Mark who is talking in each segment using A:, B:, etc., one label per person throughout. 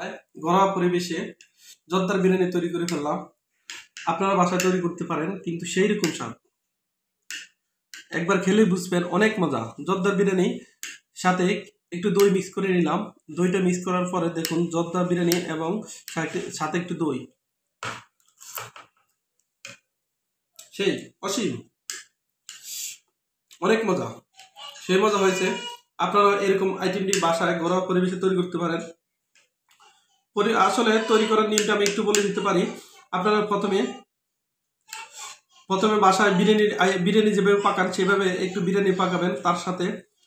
A: বাসায় ঘরোয়া পরিবেশে জর্দার বিরিয়ানি তৈরি করে ফেললাম। আপনারা বাসায় তৈরি করতে পারেন, কিন্তু সেই রকম স্বাদ। একবার খেলে বুঝবেন, অনেক মজা। জর্দার বিরিয়ানি সাথে একটু দই মিক্স করে নিলাম। দইটা মিক্স করার পরে দেখুন জর্দার বিরিয়ানি এবং সাথে একটু দই, সেই অসীম, অনেক মজা, সেই মজা হয়েছে। আপনারা এরকম আইটেমটি বাসায় ঘরোয়া পরিবেশে তৈরি করতে পারেন। আসলে তৈরি করার নিয়মটা আমি একটু বলে দিতে পারি। আপনারা প্রথমে বাসায় বিরিয়ানি যেভাবে পাকান সেভাবে একটু বিরিয়ানি পাকাবেন। তার সাথে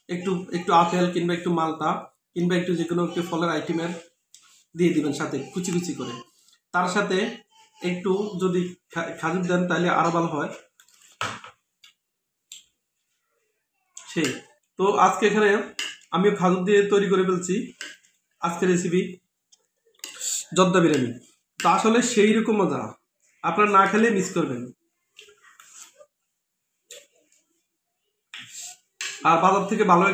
A: একটু আপেল কিংবা একটু মালটা কিংবা একটু যে কোনো একটু ফলের আইটেমের দিয়ে দিবেন সাথে কুচি কুচি করে। তার সাথে একটু যদি খাজুর দেন তাহলে আরো ভালো হয়। সেই তো আজকে এখানে আমি খাজুর দিয়ে তৈরি করে ফেলছি আজকের রেসিপি জর্দা বিরিয়ানি। তো আসলে সেই রকম মজা, আপনারা না খেলে মিস করবেন। আর বাজার থেকে ভালো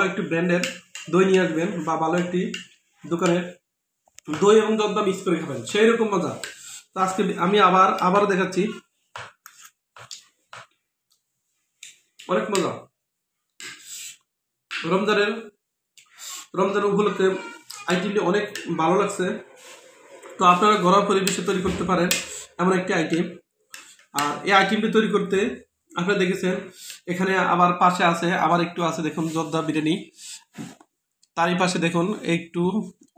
A: একটু ব্র্যান্ডের দই নিয়ে আসবেন, বা ভালো একটি দোকানের দই এবং জর্দা মিক্স করে খাবেন, সেই রকম মজা। তো আজকে আমি আবার দেখাচ্ছি, অনেক মজা। রমজানের উপলক্ষে আইটেমটি অনেক ভালো লাগছে। তো আপনারা ঘরোয়া পরিবেশে তৈরি করতে পারেন এমন একটি আইটেম। আর এই আইটেমটি তৈরি করতে আপনারা দেখেছেন এখানে আবার পাশে আছে, আবার একটু আছে দেখুন জর্দা বিরিয়ানি। তারই পাশে দেখুন একটু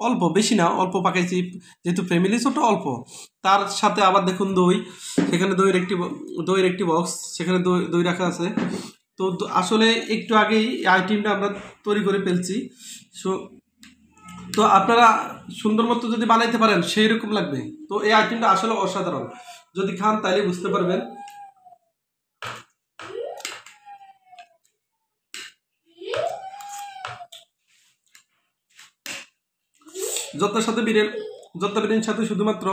A: অল্প, বেশি না, অল্প পাকাইছি যেহেতু ফ্যামিলি ছোট, অল্প। তার সাথে আবার দেখুন দই, সেখানে দইয়ের একটি বক্স, সেখানে দই রাখা আছে। তো আসলে একটু আগেই আইটেমটা আমরা তৈরি করে ফেলছি। তো আপনারা সুন্দর মতো যদি বানাইতে পারেন সেই রকম লাগবে। তো এই আইটেমটা আসলে অসাধারণ, যদি খান তাহলে বুঝতে পারবেন। জর্দা বিরিয়ানির সাথে শুধুমাত্র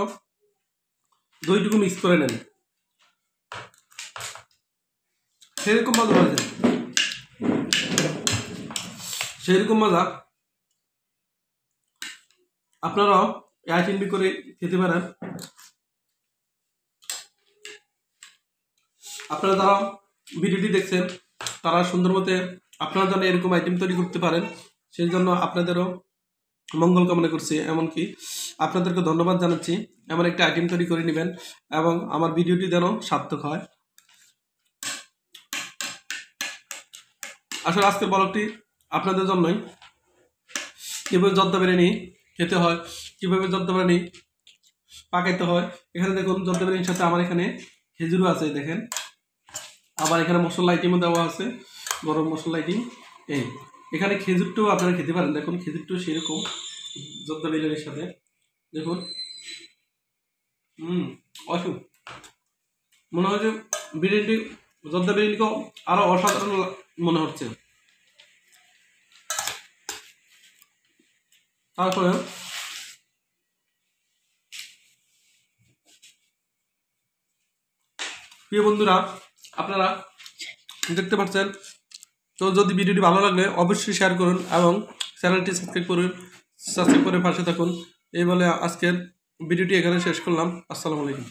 A: দইটুকু মিক্স করে নেন, সেরকম মজা হয়ে যায়, সেরকম মজা। আপনারাও এই আইটেমটি করে খেতে পারেন। আপনারা যারা ভিডিওটি দেখছেন তারা সুন্দর মতে আপনারা যেন এরকম আইটেম তৈরি করতে পারেন, সেই জন্য আপনাদেরও মঙ্গল কামনা করছি। এমনকি আপনাদেরকে ধন্যবাদ জানাচ্ছি, এমন একটা আইটেম তৈরি করে নেবেন এবং আমার ভিডিওটি যেন সার্থক হয়। আসলে আজকের ব্লগটি আপনাদের জন্যই, কীভাবে জর্দা বিরিয়ানি খেতে হয়, কীভাবে জর্দা বিরিয়ানি পাকাইতে হয়। এখানে দেখুন জর্দা বিরিয়ানির সাথে আমার এখানে খেজুরও আছে দেখেন, আবার এখানে মশলা আইটেমও দেওয়া আছে, গরম মশলা আইটেম। এখানে খেজুরটাও আপনারা খেতে পারেন, দেখুন খেজুরটাও সেরকম জর্দা বিরিয়ানির সাথে দেখুন। অসুখ মনে হয় যে বিরিয়ানিটি, জর্দা বিরিয়ানিকেও আরো অসাধারণ মনে হচ্ছে। তারপরে প্রিয় বন্ধুরা, আপনারা দেখতে পাচ্ছেন। তো যদি ভিডিওটি ভালো লাগলে অবশ্যই শেয়ার করুন এবং চ্যানেলটি সাবস্ক্রাইব করে পাশে থাকুন। এই বলে আজকের ভিডিওটি এখানে শেষ করলাম। আসসালামু আলাইকুম।